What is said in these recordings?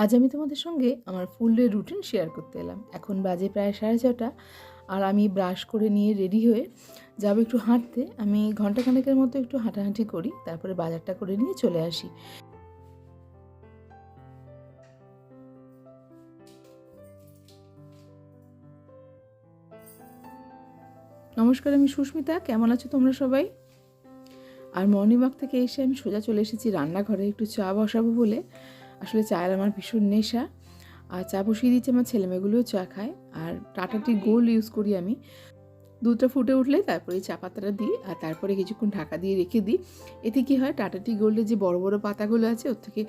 আজ আমি তোমাদের সঙ্গে আমার ফুল ডে রুটিন শেয়ার করতে এলাম। এখন বাজে প্রায় 6:30 আর আমি ব্রাশ করে নিয়ে রেডি হয়ে যাবো একটু হাঁটতে। আমি ঘন্টাখানেকের মতো একটু হাঁটাহাঁটি করি, তারপরে বাজারটা করে নিয়ে চলে আসি। নমস্কার, আমি সুস্মিতা। কেমন আছো তোমরা সবাই? আর মর্নিং ওয়াক থেকে এসে আমি সোজা চলে এসেছি রান্নাঘরে একটু চা বসাবো বলে। আসলে চায়ের আমার ভীষণ নেশা। আর চা বসিয়ে দিচ্ছে, আমার ছেলেমেয়েগুলোও চা খায়। আর টাটা টি গোল্ড ইউজ করি আমি। দুধটা ফুটে উঠলে তারপরে চা পাতাটা দিই আর তারপরে কিছুক্ষণ ঢাকা দিয়ে রেখে দিই। এতে কি হয়, টাটা টি গোল্ডের যে বড় বড় পাতাগুলো আছে ওর থেকে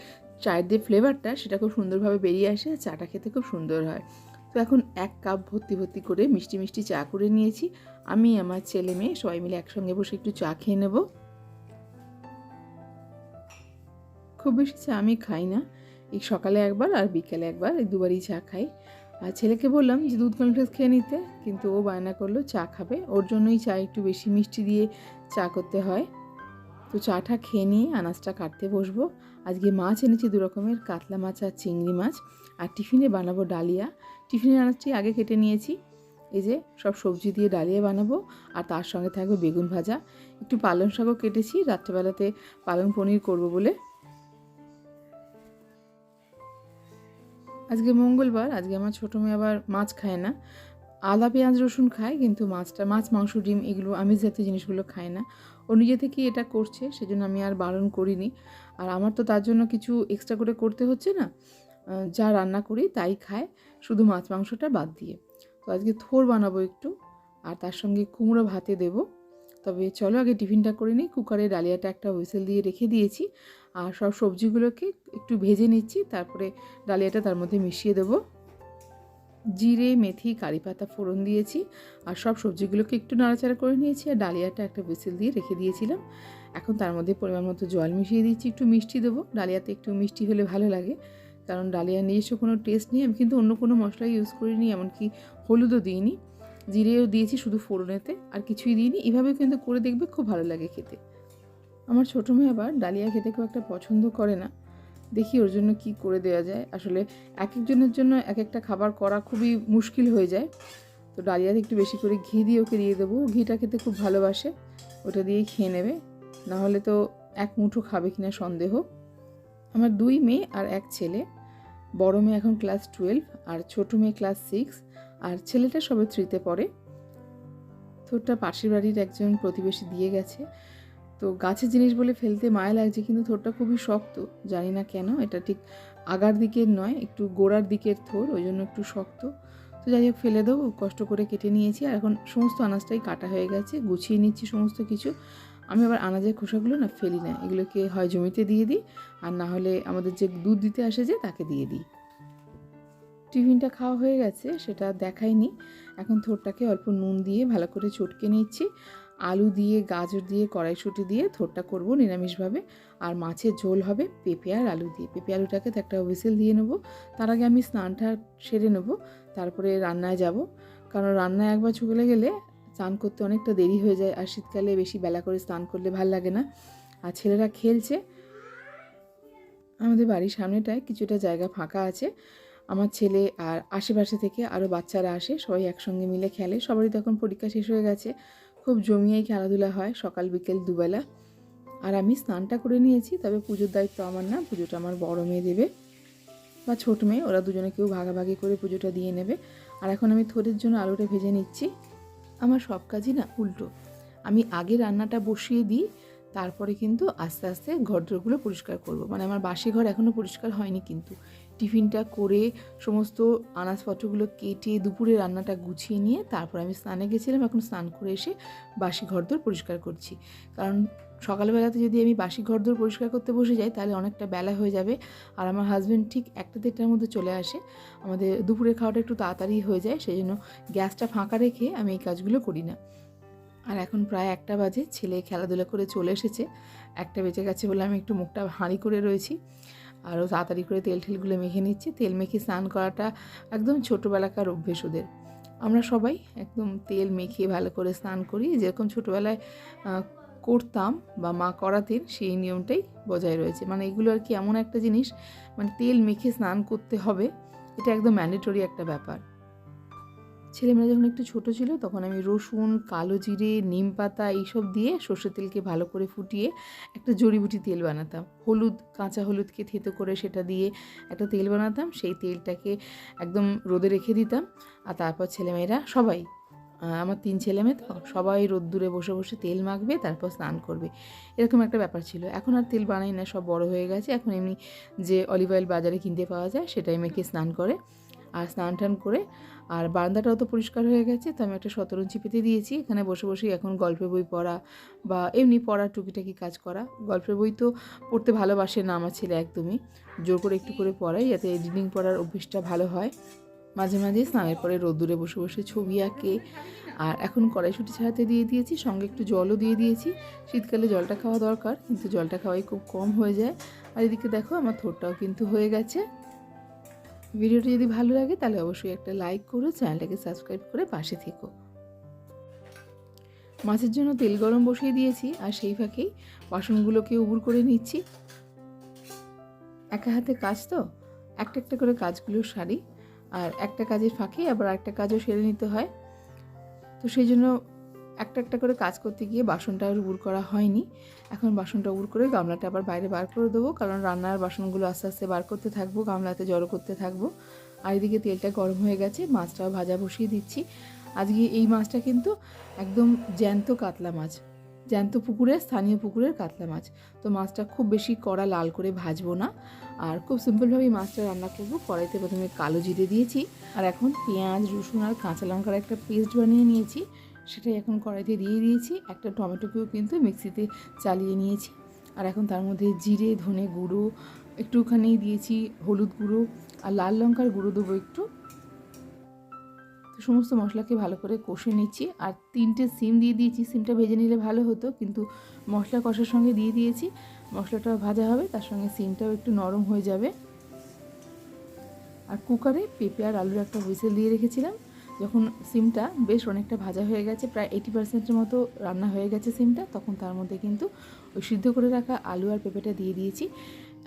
চায়ের যে ফ্লেভারটা সেটা খুব সুন্দরভাবে বেরিয়ে আসে, চাটা খেতে খুব সুন্দর হয়। তো এখন 1 কাপ ভর্তি ভর্তি করে মিষ্টি মিষ্টি চা করে নিয়েছি। আমি, আমার ছেলে মেয়ে সবাই মিলে একসঙ্গে বসে একটু চা খেয়ে নেব। খুব বেশি চা আমি খাই না, এই সকালে একবার আর বিকেলে একবার, এই দুবারই চা খাই। আর ছেলেকে বললাম যে দুধ কর্নফ্লেক্স খেয়ে নিতে, কিন্তু ও বায়না করলো চা খাবে। ওর জন্যই চা একটু বেশি মিষ্টি দিয়ে চা করতে হয়। তো চাটা খেয়ে নিয়ে আনাজটা কাটতে বসবো। আজকে মাছ এনেছি 2 রকমের, কাতলা মাছ আর চিংড়ি মাছ। আর টিফিনে বানাবো ডালিয়া। টিফিনের আনাজটি আগে কেটে নিয়েছি। এই যে সব সবজি দিয়ে ডালিয়া বানাবো, আর তার সঙ্গে থাকবে বেগুন ভাজা। একটু পালং শাকও কেটেছি, রাত্রেবেলাতে পালং পনির করব বলে। আজকে মঙ্গলবার, আজকে আমার ছোটো মেয়ে আবার মাছ খায় না। আদা পেঁয়াজ রসুন খায়, কিন্তু মাছ মাংস ডিম এগুলো আমিষ জাতীয় জিনিসগুলো খায় না। ও নিজে থেকেই এটা করছে, সেজন্য আমি আর বারণ করিনি। আর আমার তো তার জন্য কিছু এক্সট্রা করে করতে হচ্ছে না, যা রান্না করি তাই খায়, শুধু মাছ মাংসটা বাদ দিয়ে। তো আজকে থোর বানাবো একটু, আর তার সঙ্গে কুমড়ো ভাতে দেবো। তবে চলো আগে টিফিনটা করে নিই। কুকারে ডালিয়াটা একটা হুইসেল দিয়ে রেখে দিয়েছি, আর সব সবজিগুলোকে একটু ভেজে নিচ্ছি, তারপরে ডালিয়াটা তার মধ্যে মিশিয়ে দেবো। জিরে, মেথি, কারি পাতা ফোড়ন দিয়েছি, আর সব সবজিগুলোকে একটু নাড়াচাড়া করে নিয়েছি, আর ডালিয়াটা একটা হুইসেল দিয়ে রেখে দিয়েছিলাম। এখন তার মধ্যে পরিমাণ মতো জল মিশিয়ে দিচ্ছি, একটু মিষ্টি দেবো। ডালিয়াতে একটু মিষ্টি হলে ভালো লাগে, কারণ ডালিয়ার নিজস্ব কোনো টেস্ট নেই। আমি কিন্তু অন্য কোনো মশলা ইউজ করিনি, এমনকি হলুদও দিইনি, জিরেও দিয়েছি শুধু ফোড়নেতে, আর কিছুই দিইনি। এভাবে কিন্তু করে দেখবে, খুব ভালো লাগে খেতে। আমার ছোটো মেয়ে আবার ডালিয়া খেতে খুব একটা পছন্দ করে না। দেখি ওর জন্য কি করে দেওয়া যায়। আসলে এক একজনের জন্য এক একটা খাবার করা খুবই মুশকিল হয়ে যায়। তো ডালিয়াতে একটু বেশি করে ঘি দিয়ে ওকে দিয়ে দেবো। ঘিটা খেতে খুব ভালোবাসে, ওটা দিয়েই খেয়ে নেবে। নাহলে তো এক মুঠো খাবে কিনা সন্দেহ। আমার 2 মেয়ে আর 1 ছেলে। বড় মেয়ে এখন ক্লাস 12, আর ছোটো মেয়ে ক্লাস 6, আর ছেলেটা সবে 3তে পড়ে। তো ওটা পাশের বাড়ির একজন প্রতিবেশী দিয়ে গেছে। তো গাছের জিনিস বলে ফেলতে মায়া লাগছে, কিন্তু থোরটা খুবই শক্ত, জানি না কেন। এটা ঠিক আগার দিকের নয়, একটু গোড়ার দিকের থোর, ওই জন্য একটু শক্ত। তো যাই হোক, ফেলে দেবো। কষ্ট করে কেটে নিয়েছি, আর এখন সমস্ত আনাজটাই কাটা হয়ে গেছে, গুছিয়ে নিচ্ছি সমস্ত কিছু। আমি আবার আনাজের খোসাগুলো না ফেলি না, এগুলোকে হয় জমিতে দিয়ে দিই, আর না হলে আমাদের যে দুধ দিতে আসে যে তাকে দিয়ে দিই। টিফিনটা খাওয়া হয়ে গেছে, সেটা দেখাইনি। এখন থোরটাকে অল্প নুন দিয়ে ভালো করে চটকে নিচ্ছি। আলু দিয়ে, গাজর দিয়ে, কড়াইশুঁটি দিয়ে থোরটা করব নিরামিষভাবে। আর মাছের ঝোল হবে পেঁপে আর আলু দিয়ে। পেঁপে আলুটাকে তো একটা হুইসেল দিয়ে নেবো। তার আগে আমি স্নানটা সেরে নেবো, তারপরে রান্নায় যাব। কারণ রান্নায় একবার চলে গেলে স্নান করতে অনেকটা দেরি হয়ে যায়, আর শীতকালে বেশি বেলা করে স্নান করলে ভাল লাগে না। আর ছেলেরা খেলছে। আমাদের বাড়ির সামনেটায় কিছুটা জায়গা ফাঁকা আছে। আমার ছেলে আর আশেপাশে থেকে আরও বাচ্চারা আসে, সবাই একসঙ্গে মিলে খেলে। সবারই তখন পরীক্ষা শেষ হয়ে গেছে, খুব জমিয়েই খেলাধুলা হয় সকাল বিকেল দুবেলা। আর আমি স্নানটা করে নিয়েছি, তবে পুজোর দায়িত্ব আমার না, পুজোটা আমার বড় মেয়ে দেবে বা ছোট মেয়ে, ওরা দুজনে কেউ ভাগাভাগি করে পুজোটা দিয়ে নেবে। আর এখন আমি থোড়ের জন্য আলুটা ভেজে নিচ্ছি। আমার সব কাজই না উল্টো, আমি আগে রান্নাটা বসিয়ে দিই, তারপরে কিন্তু আস্তে আস্তে ঘরদোরগুলো পরিষ্কার করব। মানে আমার বাসি ঘর এখনও পরিষ্কার হয়নি, কিন্তু টিফিনটা করে সমস্ত আনাজপত্রগুলো কেটে দুপুরে রান্নাটা গুছিয়ে নিয়ে তারপর আমি স্নানে গেছিলাম। এখন স্নান করে এসে বাসি ঘরদোর পরিষ্কার করছি, কারণ সকালবেলাতে যদি আমি বাসি ঘরদোর পরিষ্কার করতে বসে যাই তাহলে অনেকটা বেলা হয়ে যাবে। আর আমার হাজব্যান্ড ঠিক 1টা-1:30টার মধ্যে চলে আসে। আমাদের দুপুরের খাওয়াটা একটু তাড়াতাড়ি হয়ে যায়, সেই জন্য গ্যাসটা ফাঁকা রেখে আমি এই কাজগুলো করি না। আর এখন প্রায় 1টা বাজে, ছেলে খেলাধুলা করে চলে এসেছে। 1টা বেজে গেছে বলে আমি একটু মুখটা হাঁড়ি করে রয়েছি, আরও তাড়াতাড়ি করে তেল ঠেলগুলো মেখে নিচ্ছি। তেল মেখে স্নান করাটা একদম ছোটোবেলাকার অভ্যেস ওদের। আমরা সবাই একদম তেল মেখে ভালো করে স্নান করি, যেরকম ছোটোবেলায় করতাম বা মা করাতেন সেই নিয়মটাই বজায় রয়েছে। মানে এগুলো আর কি এমন একটা জিনিস, মানে তেল মেখে স্নান করতে হবে, এটা একদম ম্যান্ডেটরি একটা ব্যাপার। ছেলেমেয়েরা যখন একটু ছোটো ছিল তখন আমি রসুন, কালো জিরে, নিম পাতা এইসব দিয়ে সর্ষের তেলকে ভালো করে ফুটিয়ে একটা জড়িবুটি তেল বানাতাম। হলুদ, কাঁচা হলুদকে থেতো করে সেটা দিয়ে একটা তেল বানাতাম। সেই তেলটাকে একদম রোদে রেখে দিতাম। আর তারপর ছেলেমেয়েরা সবাই, আমার 3 ছেলেমেয়ে তো, সবাই রোদ্দুরে বসে বসে তেল মাখবে, তারপর স্নান করবে, এরকম একটা ব্যাপার ছিল। এখন আর তেল বানাই না, সব বড় হয়ে গেছে। এখন এমনি যে অলিভ অয়েল বাজারে কিনতে পাওয়া যায় সেটাই মেখে স্নান করে। আর স্নান টান করে, আর বারান্দাটাও তো পরিষ্কার হয়ে গেছে, তো আমি একটা শতরঞ্চি পেতে দিয়েছি। এখানে বসে বসেই এখন গল্পের বই পড়া বা এমনি পড়া টুকিটাকি কাজ করা। গল্পের বই তো পড়তে ভালোবাসে না আমার ছেলে একদমই, জোর করে একটু করে পড়াই যাতে রিডিং পড়ার অভ্যেসটা ভালো হয়। মাঝে মাঝে স্নানের পরে রোদ্দুরে বসে বসে ছবি আঁকে। আর এখন কড়াইশুঁটি ছাড়াতে দিয়ে দিয়েছি, সঙ্গে একটু জলও দিয়ে দিয়েছি। শীতকালে জলটা খাওয়া দরকার, কিন্তু জলটা খাওয়াই খুব কম হয়ে যায়। আর এদিকে দেখো আমার থোরটাও কিন্তু হয়ে গেছে। ভিডিওটি যদি ভালো লাগে তাহলে অবশ্যই একটা লাইক করো, চ্যানেলটাকে সাবস্ক্রাইব করে পাশে থেকো। মাছের জন্য তেল গরম বসিয়ে দিয়েছি, আর সেই ফাঁকেই বাসনগুলোকে উবুর করে নিচ্ছি। একা হাতে কাজ তো, একটা একটা করে কাজগুলো সারি, আর একটা কাজের ফাঁকে আবার একটা কাজও সেরে নিতে হয়। তো সেই জন্য একটা একটা করে কাজ করতে গিয়ে বাসনটা আর উবুর করা হয়নি। এখন বাসনটা উবুর করে গামলাটা আবার বাইরে বার করে দেবো, কারণ রান্নার বাসনগুলো আস্তে আস্তে বার করতে থাকবো, গামলাতে জড়ো করতে থাকবো। আর এদিকে তেলটা গরম হয়ে গেছে, মাছটাও ভাজা বসিয়ে দিচ্ছি। আজকে এই মাছটা কিন্তু একদম জ্যান্ত কাতলা মাছ, জ্যান্ত পুকুরের, স্থানীয় পুকুরের কাতলা মাছ। তো মাছটা খুব বেশি কড়া লাল করে ভাজবো না, আর খুব সিম্পলভাবেই মাছটা রান্না করবো। কড়াইতে প্রথমে কালো জিরে দিয়েছি, আর এখন পেঁয়াজ, রসুন আর কাঁচা লঙ্কার একটা পেস্ট বানিয়ে নিয়েছি, সেটাই এখন কড়াইতে দিয়ে দিয়েছি। একটা টমেটোকেও কিন্তু মিক্সিতে চালিয়ে নিয়েছি। আর এখন তার মধ্যে জিরে, ধনে গুঁড়ো একটুখানি দিয়েছি, হলুদ গুঁড়ো আর লাল লঙ্কার গুঁড়ো দেবো একটু। তো সমস্ত মশলাকে ভালো করে কষে নিচ্ছি। আর 3টে সিম দিয়ে দিয়েছি, সিমটা ভেজে নিলে ভালো হতো, কিন্তু মশলা কষার সঙ্গে দিয়ে দিয়েছি। মশলাটাও ভাজা হবে, তার সঙ্গে সিমটাও একটু নরম হয়ে যাবে। আর কুকারে পেঁপে আর আলুর একটা হুইসেল দিয়ে রেখেছিলাম। যখন সিমটা বেশ অনেকটা ভাজা হয়ে গেছে, প্রায় 80%-এর মতো রান্না হয়ে গেছে সিমটা, তখন তার মধ্যে কিন্তু ওই সিদ্ধ করে রাখা আলু আর পেঁপেটা দিয়ে দিয়েছি।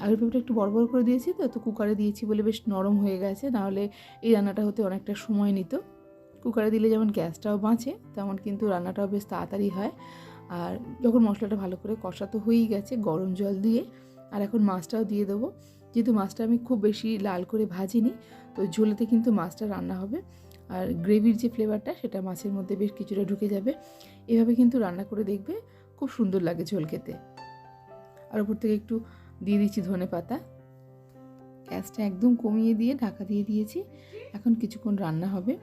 আলুর পেঁপেটা একটু বড় বড় করে দিয়েছি, তো কুকারে দিয়েছি বলে বেশ নরম হয়ে গেছে, নাহলে এই রান্নাটা হতে অনেকটা সময় নিত। কুকারে দিলে যেমন গ্যাসটাও বাঁচে, তেমন কিন্তু রান্নাটাও বেশ তাড়াতাড়ি হয়। আর যখন মশলাটা ভালো করে কষা তো হয়েই গেছে, গরম জল দিয়ে আর এখন মাছটাও দিয়ে দেবো। যেহেতু মাছটা আমি খুব বেশি লাল করে ভাজিনি, তো ঝোলেতে কিন্তু মাছটা রান্না হবে, আর গ্রেভির যে ফ্লেভারটা সেটা মাছের মধ্যে বেশ কিছুটা ঢুকে যাবে। এভাবে কিন্তু রান্না করে দেখবে, খুব সুন্দর লাগে ঝোল খেতে। আর উপর থেকে একটু দিয়ে দিচ্ছি ধনে পাতা। গ্যাসটা একদম কমিয়ে দিয়ে ঢাকা দিয়ে দিয়েছি। এখন কিছুক্ষণ রান্না হবে,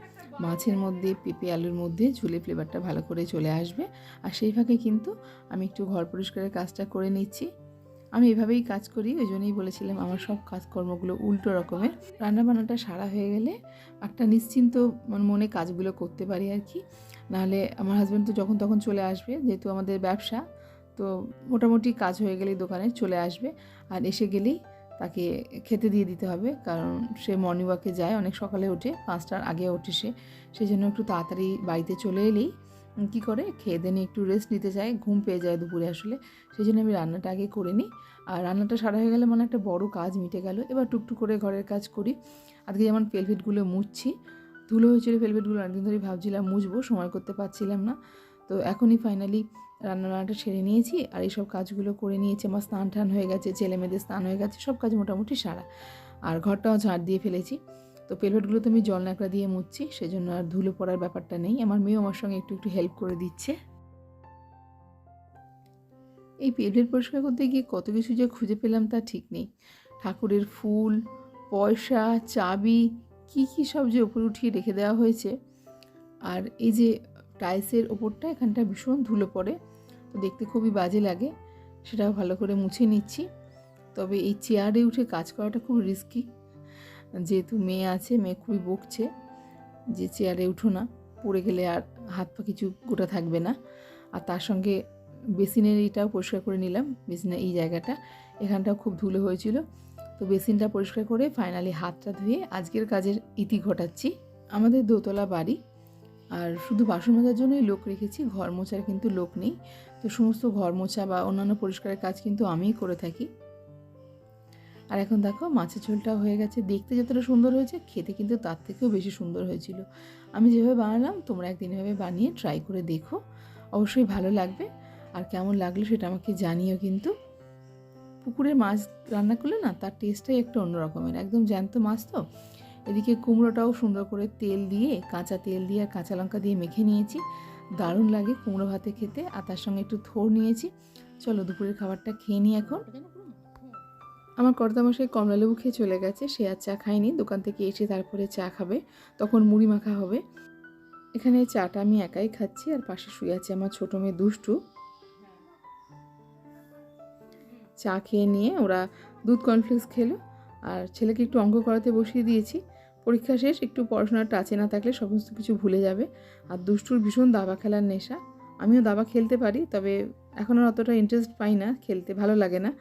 মাছের মধ্যে, পেঁপে আলুর মধ্যে ঝোলের ফ্লেভারটা ভালো করে চলে আসবে। আর সেই ফাঁকে কিন্তু আমি একটু ঘর পরিষ্কারের কাজটা করে নিচ্ছি। আমি এভাবেই কাজ করি, ওই জন্যই বলেছিলাম আমার সব কাজকর্মগুলো উল্টো রকমের। রান্নাবান্নাটা সারা হয়ে গেলে একটা নিশ্চিন্ত মনে কাজগুলো করতে পারি আর কি। নাহলে আমার হাজব্যান্ড তো যখন তখন চলে আসবে, যেহেতু আমাদের ব্যবসা, তো মোটামুটি কাজ হয়ে গেলেই দোকানে চলে আসবে। আর এসে গেলেই তাকে খেতে দিয়ে দিতে হবে, কারণ সে মর্নিং ওয়াকে যায়, অনেক সকালে ওঠে, 5টার আগে ওঠে সে। সেই জন্য একটু তাড়াতাড়ি বাড়িতে চলে এলেই কী করে খেয়ে দিয়ে একটু রেস্ট নিতে চায়, ঘুম পেয়ে যায় দুপুরে আসলে। সেই জন্য আমি রান্নাটা আগে করে নিই। আর রান্নাটা সারা হয়ে গেলে মানে একটা বড় কাজ মিটে গেল। এবার টুকটুক করে ঘরের কাজ করি। আজকে যেমন ভেলভেটগুলো মুছছি, ধুলো হয়েছিল ভেলভেটগুলো, অনেকদিন ধরেই ভাবছিলাম মুছবো, সময় করতে পারছিলাম না। তো এখনই ফাইনালি রান্নাবান্নাটা সেরে নিয়েছি, আর এইসব কাজগুলো করে নিয়েছি। আমার স্নান টান হয়ে গেছে, ছেলেমেয়েদের স্নান হয়ে গেছে, সব কাজ মোটামুটি সারা। আর ঘরটাও ঝাড় দিয়ে ফেলেছি। তো ভেলভেটগুলো তো আমি জল ন্যাকড়া দিয়ে মুছছি, সেজন্য আর ধুলো পড়ার ব্যাপারটা নেই। আমার মেয়েও আমার সঙ্গে একটু একটু হেল্প করে দিচ্ছে। এই ভেলভেট পরিষ্কার করতে গিয়ে কত কিছু যে খুঁজে পেলাম তা ঠিক নেই। ঠাকুরের ফুল, পয়সা, চাবি, কী কী সব যে ওপরে উঠিয়ে রেখে দেওয়া হয়েছে। আর এই যে টাইলসের ওপরটা, এখানটা ভীষণ ধুলো পড়ে, তো দেখতে খুবই বাজে লাগে। সেটাও ভালো করে মুছে নিচ্ছি। তবে এই চেয়ারে উঠে কাজ করাটা খুব রিস্কি, যেহেতু মেয়ে আছে, মেয়ে খুবই বকছে যে চেয়ারে উঠো না, পড়ে গেলে আর হাত পা কিছু গোটা থাকবে না। আর তার সঙ্গে বেসিনের এইটাও পরিষ্কার করে নিলাম, বেসিনের এই জায়গাটা, এখানটাও খুব ধুলো হয়েছিল। তো বেসিনটা পরিষ্কার করে ফাইনালি হাতটা ধুয়ে আজকের কাজের ইতি ঘটাচ্ছি। আমাদের দোতলা বাড়ি, আর শুধু বাসন মাজার জন্যই লোক রেখেছি, ঘর মোছার কিন্তু লোক নেই। তো সমস্ত ঘর মোছা বা অন্যান্য পরিষ্কারের কাজ কিন্তু আমিই করে থাকি। আর এখন দেখো মাছের ঝোলটা হয়ে গেছে, দেখতে যতটা সুন্দর হয়েছে খেতে কিন্তু তার থেকেও বেশি সুন্দর হয়েছিল। আমি যেভাবে বানালাম তোমরা একদিন এভাবে বানিয়ে ট্রাই করে দেখো, অবশ্যই ভালো লাগবে। আর কেমন লাগলো সেটা আমাকে জানিও কিন্তু। পুকুরের মাছ রান্না করলে না তার টেস্টটাই একটু অন্য রকমের, একদম জ্যান্ত মাছ তো। এদিকে কুমড়োটাও সুন্দর করে তেল দিয়ে, কাঁচা তেল দিয়ে আর কাঁচা লঙ্কা দিয়ে মেখে নিয়েছি, দারুণ লাগে কুমড়ো ভাতে খেতে। আর তার সঙ্গে একটু থোড় নিয়েছি। চলো দুপুরের খাবারটা খেয়ে নিই এখন। আমার কর্তামশাই কমলালেবু খেয়ে চলে গেছে, সে আর চা খায়নি, দোকান থেকে এসে তারপরে চা খাবে, তখন মুড়ি মাখা হবে। এখানে চাটা আমি একাই খাচ্ছি, আর পাশে শুয়ে আছে আমার ছোটো মেয়ে দুষ্টু। চা খেয়ে নিয়ে ওরা দুধ কর্নফ্লেক্স খেলো, আর ছেলেকে একটু অঙ্ক করাতে বসিয়ে দিয়েছি। পরীক্ষা শেষ, একটু পড়াশোনার টাচে না থাকলে সমস্ত কিছু ভুলে যাবে। আর দুষ্টুর ভীষণ দাবা খেলার নেশা। আমিও দাবা খেলতে পারি, তবে এখন আর অতটা ইন্টারেস্ট পাই না, খেলতে ভালো লাগে না।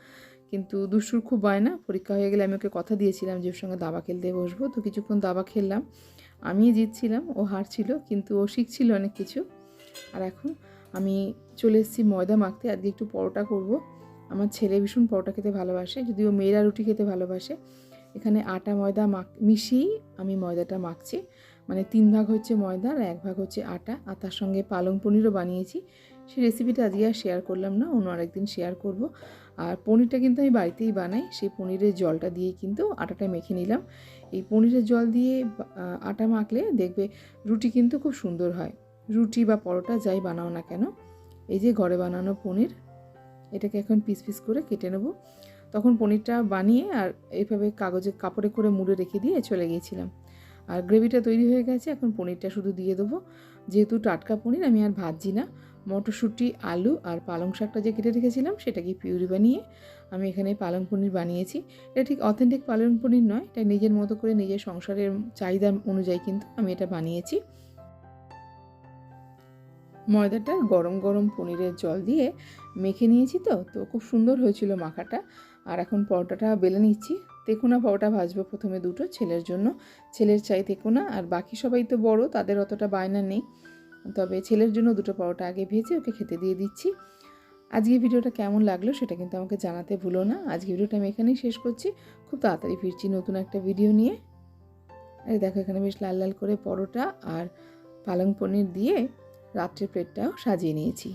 কিন্তু দুষ্টুর খুব বায়না, পরীক্ষা হয়ে গেলে আমি ওকে কথা দিয়েছিলাম যে ওর সঙ্গে দাবা খেলতে বসবো। তো কিছুক্ষণ দাবা খেললাম, আমি জিতছিলাম, ও হারছিল, কিন্তু ও শিখছিল অনেক কিছু। আর এখন আমি চলে এসেছি ময়দা মাখতে। আজকে একটু পরোটা করব। আমার ছেলে ভীষণ পরোটা খেতে ভালোবাসে, যদিও মেয়েরা রুটি খেতে ভালোবাসে। এখানে আটা ময়দা মিশিয়েই আমি ময়দাটা মাখছি, মানে 3 ভাগ হচ্ছে ময়দা আর 1 ভাগ হচ্ছে আটা। আর তার সঙ্গে পালং পনিরও বানিয়েছি, সেই রেসিপিটা আজকে আর শেয়ার করলাম না, অন্য আরেকদিন শেয়ার করব। আর পনিরটা কিন্তু আমি বাড়িতেই বানাই, সেই পনিরের জলটা দিয়েই কিন্তু আটাটা মেখে নিলাম। এই পনিরের জল দিয়ে আটা মাখলে দেখবে রুটি কিন্তু খুব সুন্দর হয়, রুটি বা পরোটা যাই বানাও না কেন। এই যে ঘরে বানানো পনির, এটাকে এখন পিস পিস করে কেটে নেব। তখন পনিরটা বানিয়ে আর এইভাবে কাপড়ে করে মুড়ে রেখে দিয়ে চলে গিয়েছিলাম। আর গ্রেভিটা তৈরি হয়ে গেছে, এখন পনিরটা শুধু দিয়ে দেবো। যেহেতু টাটকা পনির আমি আর ভাজছি না, মটরশুঁটি, আলু আর পালং শাকটা যে কেটে রেখেছিলাম সেটাকে পিউরি বানিয়ে আমি এখানে পালং পনির বানিয়েছি। এটা ঠিক অথেন্টিক পালং পনির নয়, এটা নিজের মতো করে নিজের সংসারের চাহিদা অনুযায়ী কিন্তু আমি এটা বানিয়েছি। ময়দাটা গরম গরম পনিরের জল দিয়ে মেখে নিয়েছি, তো খুব সুন্দর হয়েছিল মাখাটা। আর এখন পরোটাটা বেলে নিচ্ছি। তেকুনা পরোটা ভাজবো প্রথমে দুটো, ছেলের জন্য। ছেলের চাই তেকুনা, আর বাকি সবাই তো বড়, তাদের অতটা বায়না নেই। তবে ছেলের জন্য দুটো পরোটা আগে ভেজে ওকে খেতে দিয়ে দিচ্ছি। আজকে ভিডিওটা কেমন লাগলো সেটা কিন্তু আমাকে জানাতে ভুলো না। আজকে ভিডিওটা আমি এখানেই শেষ করছি, খুব তাড়াতাড়ি ফিরছি নতুন একটা ভিডিও নিয়ে। এই দেখো এখানে বেশ লাল লাল করে পরোটা আর পালং পনির দিয়ে রাত্রের প্লেটটাও সাজিয়ে নিয়েছি।